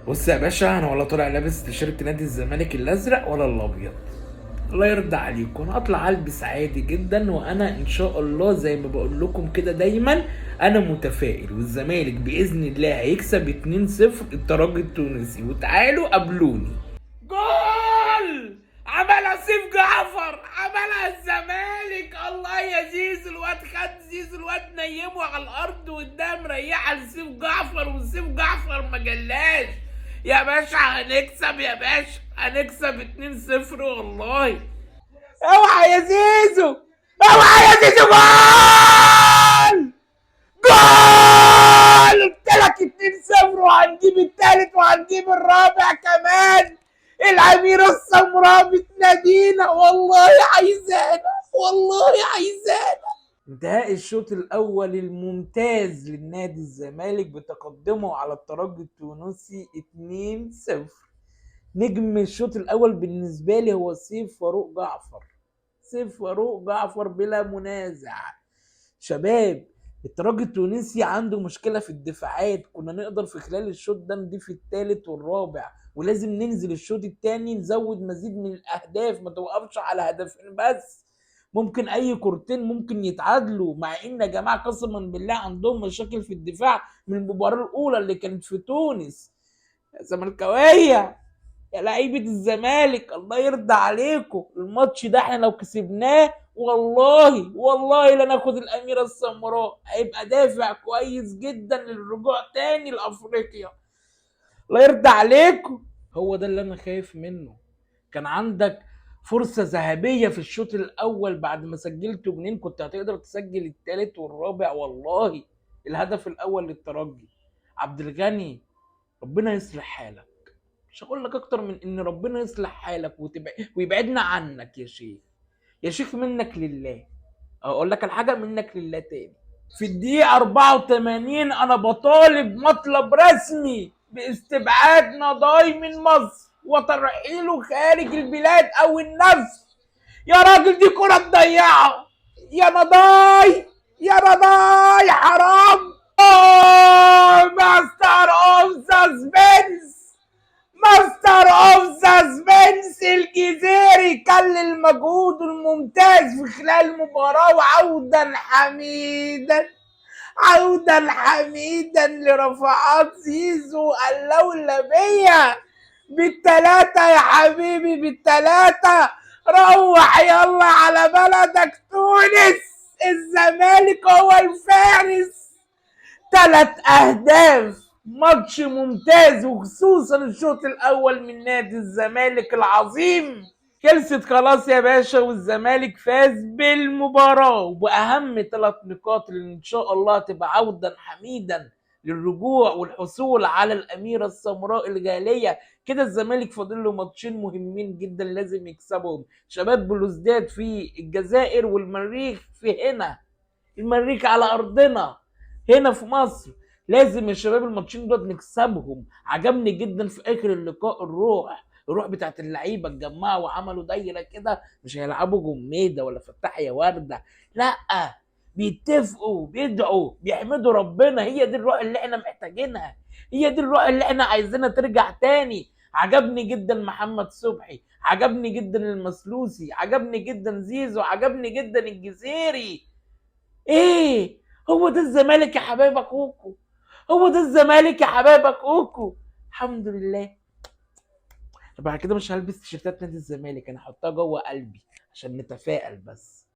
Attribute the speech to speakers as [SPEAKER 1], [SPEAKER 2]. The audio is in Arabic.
[SPEAKER 1] بص يا باشا، انا ولا طالع لابس تيشيرت نادي الزمالك الازرق ولا الابيض. الله يرضى عليكم، انا اطلع البس عادي جدا، وانا ان شاء الله زي ما بقول لكم كده دايما انا متفائل، والزمالك باذن الله هيكسب 2-0 الترجي التونسي، وتعالوا قابلوني. جول! عملها سيف جعفر، عملها الزمالك. الله يا زيزو، الواد خد زيزو، الواد نيمه على الارض قدام ريحه لسيف جعفر، وسيف جعفر ما جلاش. يا باشا هنكسب، يا باشا هنكسب 2-0 والله. اوعى يا زيزو، اوعى يا زيزو، جول! جول! قلت لك 2-0، وهنجيب التالت وهنجيب الرابع كمان. الأميرة السمراء بتنادينا، والله عايزانا، والله عايزانا. انتهاء الشوط الأول الممتاز للنادي الزمالك بتقدمه على الترجي التونسي 2-0. نجم الشوط الأول بالنسبة لي هو سيف فاروق جعفر. سيف فاروق جعفر بلا منازع. شباب، الترجي التونسي عنده مشكلة في الدفاعات، كنا نقدر في خلال الشوط ده نضيف الثالث والرابع، ولازم ننزل الشوط الثاني نزود مزيد من الأهداف، ما توقفش على هدفين بس. ممكن أي كورتين ممكن يتعادلوا، مع إن يا جماعة قسما بالله عندهم مشاكل في الدفاع من المباراة الأولى اللي كانت في تونس. يا زملكاوية، يا لعيبه الزمالك، الله يرضى عليكم، الماتش ده احنا لو كسبناه والله والله لناخد الاميره السمراء، هيبقى دافع كويس جدا للرجوع تاني لافريقيا. الله يرضى عليكم. هو ده اللي انا خايف منه. كان عندك فرصة ذهبية في الشوط الأول، بعد ما سجلت جنين كنت هتقدر تسجل التالت والرابع والله. الهدف الأول للترجي، عبد الغني، ربنا يصلح حالك. مش هقول لك اكتر من ان ربنا يصلح حالك ويبعدنا عنك يا شيخ. يا شيخ منك لله. اقول لك الحاجه، منك لله تاني. في الدقيقه 84 انا بطالب مطلب رسمي باستبعاد نضاي من مصر وترحيله خارج البلاد او النفس. يا راجل دي كره تضيعها. يا نضاي، يا نضاي، حرام. ماستر اوف سسبنس، ماستر اوف سسبنس الجزيري كلل مجهوده الممتاز في خلال المباراة، وعودا حميدا، عودا حميدا لرفعات زيزو اللولبية بالتلاتة يا حبيبي، بالتلاتة. روح يلا على بلدك تونس، الزمالك هو الفارس. 3 اهداف، ماتش ممتاز، وخصوصا الشوط الاول من نادي الزمالك العظيم. خلصت خلاص يا باشا، والزمالك فاز بالمباراة وبأهم 3 نقاط اللي إن شاء الله تبقى عودا حميدا للرجوع والحصول على الأميرة السمراء الغالية. كده الزمالك فاضل له ماتشين مهمين جدا لازم يكسبهم، شباب بلوزداد في الجزائر والمريخ في هنا، المريخ على أرضنا هنا في مصر. لازم يا شباب الماتشين دول نكسبهم. عجبني جدا في اخر اللقاء الروح بتاعت اللعيبه اتجمعوا وعملوا دايره كده، مش هيلعبوا جميده ولا فتح يا ورده، لا، بيتفقوا، بيدعوا، بيحمدوا ربنا. هي دي الروح اللي احنا محتاجينها، هي دي الروح اللي احنا عايزينها ترجع تاني. عجبني جدا محمد صبحي، عجبني جدا المسلوسي، عجبني جدا زيزو، عجبني جدا الجزيري. ايه، هو ده الزمالك يا حبايب اخوكم، هو ده الزمالك يا حبايب اخوكم. الحمد لله. بعد كده مش هلبس تيشيرتات نادي الزمالك، انا هحطها جوه قلبي عشان نتفائل بس.